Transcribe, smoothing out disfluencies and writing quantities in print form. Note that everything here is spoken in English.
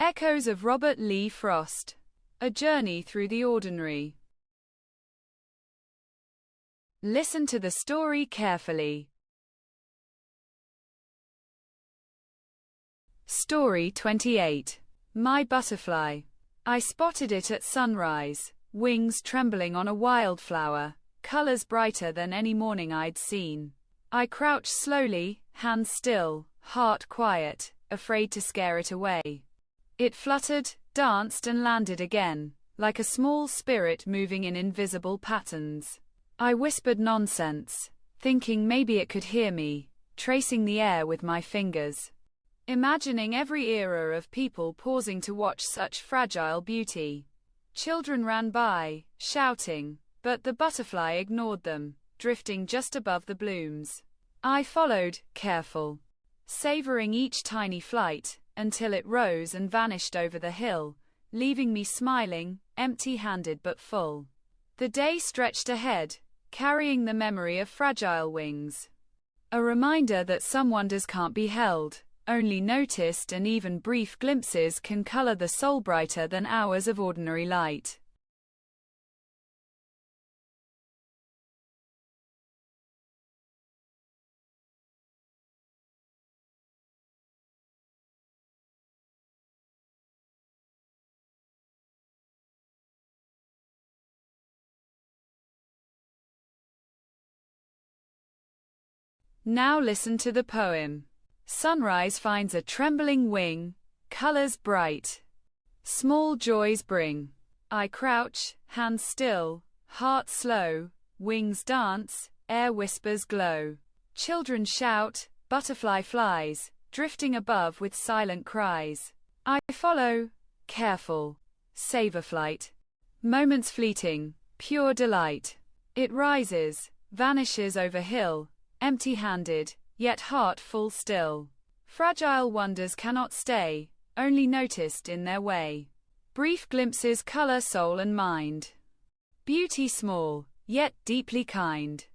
Echoes of Robert Lee Frost. A Journey Through the Ordinary. Listen to the story carefully. Story 28. My Butterfly. I spotted it at sunrise, wings trembling on a wildflower, colors brighter than any morning I'd seen. I crouched slowly, hands still, heart quiet, afraid to scare it away. It fluttered, danced and landed again, like a small spirit moving in invisible patterns. I whispered nonsense, thinking maybe it could hear me, tracing the air with my fingers, imagining every era of people pausing to watch such fragile beauty. Children ran by, shouting, but the butterfly ignored them, drifting just above the blooms. I followed, careful, savoring each tiny flight, until it rose and vanished over the hill, leaving me smiling, empty-handed but full. The day stretched ahead, carrying the memory of fragile wings. A reminder that some wonders can't be held, only noticed, and even brief glimpses can color the soul brighter than hours of ordinary light. Now listen to the poem. Sunrise finds a trembling wing, colors bright, small joys bring. I crouch, hands still, heart slow, wings dance, air whispers glow. Children shout, butterfly flies, drifting above with silent cries. I follow, careful, savor flight. Moments fleeting, pure delight. It rises, vanishes over hill, empty-handed, yet heart full still. Fragile wonders cannot stay, only noticed in their way. Brief glimpses color soul and mind. Beauty small, yet deeply kind.